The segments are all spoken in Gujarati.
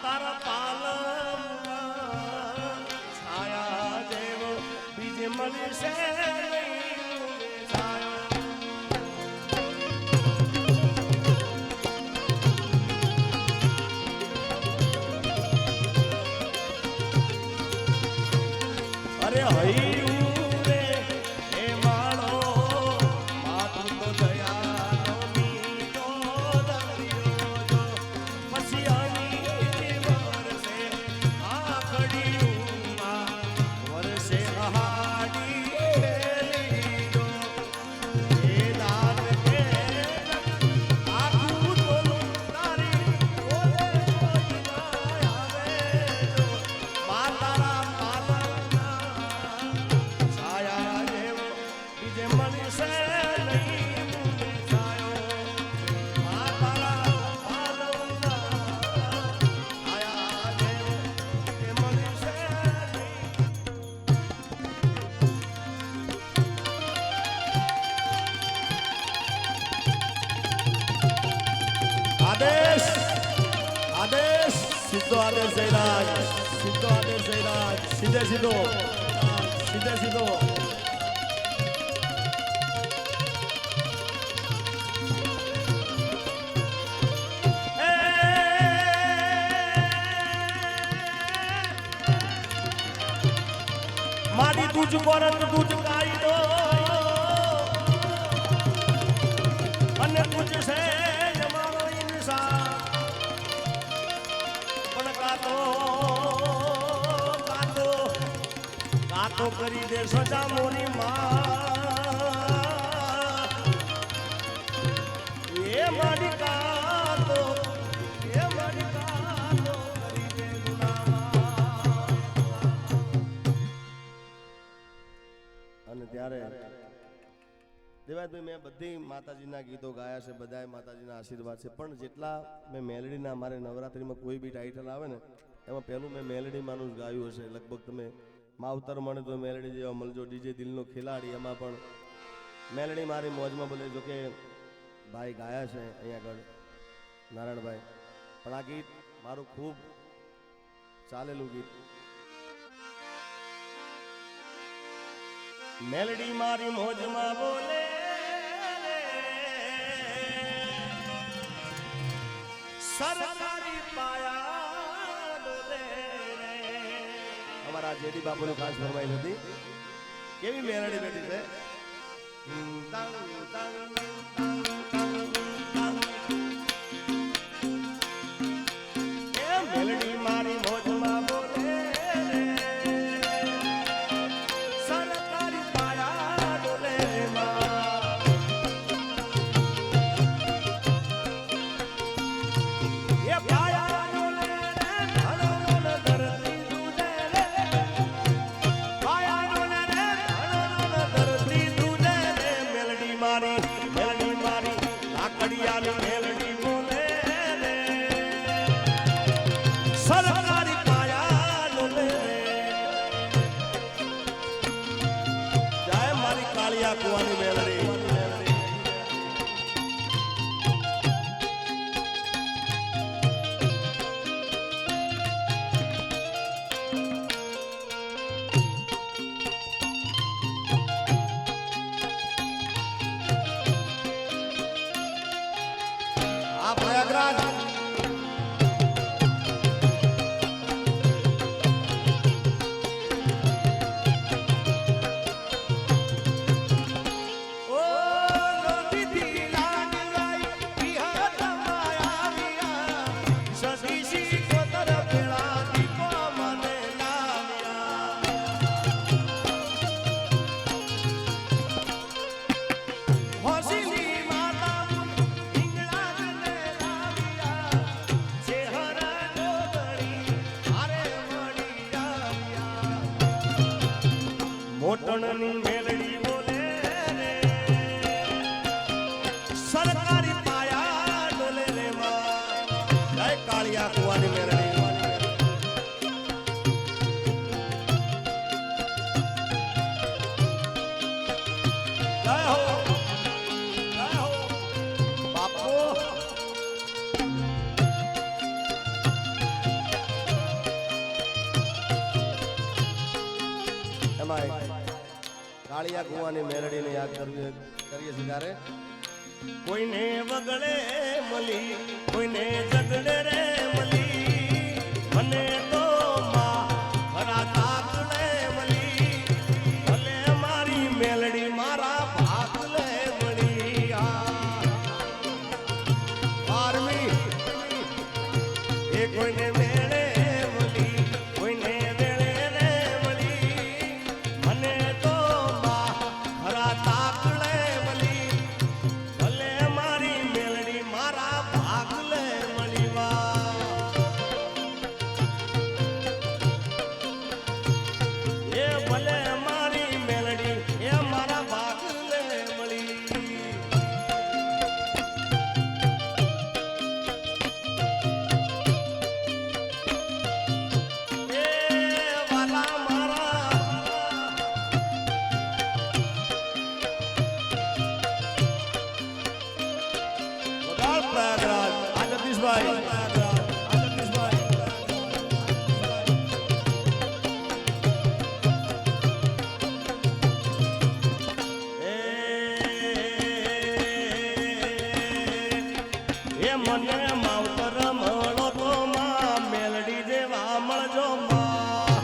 તારા પાલમ છાયા જેવો બીજે મળશે નહીં છાયો. અરે હૈયું રે હે માળો માતું તો દયાનો મીઠો દરિયો જો પછી આની વરસે આખડીયુંમાં વરસે અહાડી લીધો એ દાન કે આખું તોલું તારી ઓલે કોઈ ના આવે જો માતારા આદેશ આદેશ સીધો આદેશ જયરાજ સીધો આદેશ જયરાજ સીધે સીધો સીધે સીધો મારી તુજ પરત તુજ કાયદો અને તુજ છે અમારો ઇન્સાન પણ કાતો કરી દે સજા મોરી માં એ મારી કાતો કરી દે અને ત્યારે દેવાયતભાઈ મેં બધી માતાજીના ગીતો ગાયા છે, બધાએ માતાજીના આશીર્વાદ છે, પણ જેટલા મેં મેલડીના મારે નવરાત્રિમાં કોઈ બી ટાઇટલ આવે ને એમાં પહેલું મેં મેલડીમાંનું જ ગાયું હશે. લગભગ તમે માવતર મળે તો મેલડી જેવા મળજો, ડીજે દિલનો ખેલાડી એમાં પણ મેલડી મારી મોજમાં બોલે. જો કે ભાઈ ગાયા છે અહીંયા આગળ નારાયણભાઈ, પણ આ ગીત મારું ખૂબ ચાલેલું ગીત. મેલડી મારી મોજમાં બોલે સરકારી પાયા ડોલે. અમારા જેડી બાપુની ખાસ ફરમાઈ હતી. કેવી મેલડી બેઠી છે. મેલડી મારી મોજમાં બોલે સરકારી પાયા ડોલે. જય મારી કાળિયા કુવાની મેલડી. આ પ્રયાગરાજ એમાંય કાળિયા કુવાની મેલડીને યાદ કરીએ છીએ ત્યારે કોઈને વગડે મળી કોઈને ઝગડે રે મળી મને તો માં ખરા તાકડે મળી ભલે મારી મેલડી મારા ભાગલે મળી આર્મી એ કોઈને મેળે મળી કોઈને વેળે રે મળી મને તો માં ખરા તાકડે મળી ભલે મારી મેલડી મારા ભાગલે મળી વા એ ભલે મારી મેલડી એ મારા ભાગલે મળી એ વાલા મારા વડાળ પ્રયાગરાજ આ જગદીશભાઈ એ મને માવતર મળો તો માં મેલડી જેવા મળજો માં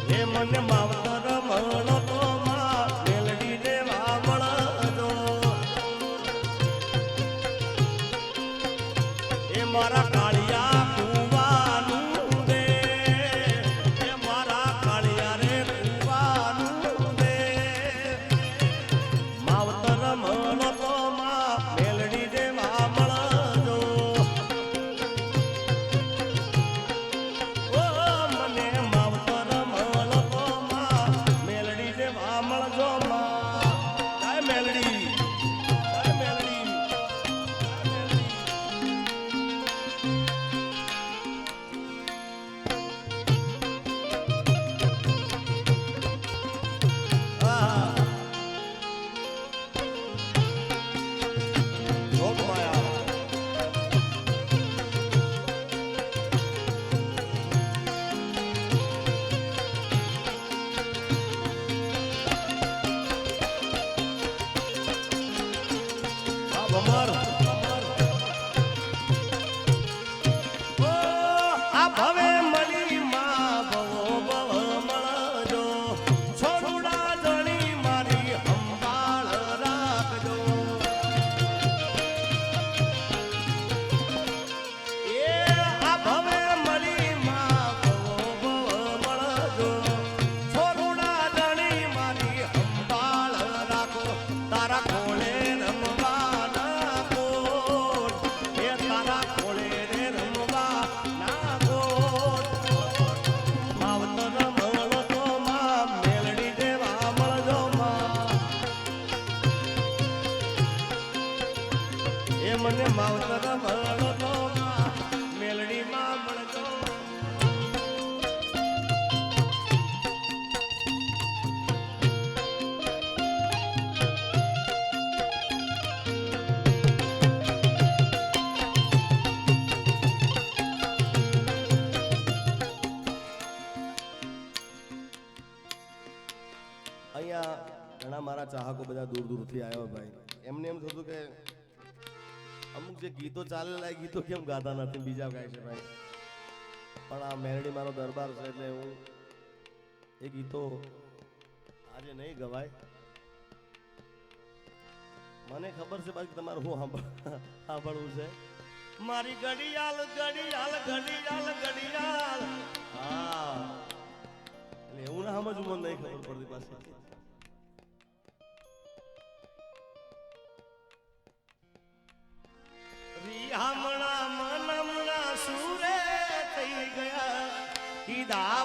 એ મને માવતર મળો તો માં મેલડી જેવા મળજો એ મારા કાળિયા કુવાનું દે એ મારા કાળિયા રે કુવાનું દે માવતર મળો તો માં મેલડી જેવા મળજો ઓ મને માવતર મળો તો માં મેલડી જેવા મળજો માં જય મેલડી જય મેલડી આ જોગ માયા આ ભમર ઓ આ ભવે મળી માં ભવો ભવ મળજો છોડુડા જણી મારી સંભાળ રાખજો એ આ ભવે મળી માં ભવો ભવ મળજો છોડુડા જણી મારી સંભાળ રાખો તારા કોળે રમવા ના કોટ એ તારા કોળે રે રમવા ના કોટ માવતર મળો તો માં મેલડી જેવા મળજો માં એ મને માવતર મળો તો માં મેલડી માં મળજો અહીંયા ઘણા મારા ચાહકો બધા દૂર દૂરથી આવ્યા ભાઈ એમને એમ થતું કે અમુક જે ગીતો ચાલેલા એ ગીતો કેમ ગાતા નથી બીજા ગાય છે ભાઈ પણ આ મેલડી મારો દરબાર છે એટલે હું એ ગીતો આજે નહીં ગવાય મને ખબર છે બાકી તમારે હું સાંભળવું છે મારી ઘડિયાળ ઘડિયાળ ઘડિયાળ ઘડિયાળ હા એટલે એવું ના સમજવું મને નહીં ખબર પડતી પાછી હમણાં મનમણા સુરે થઈ ગયા કીધા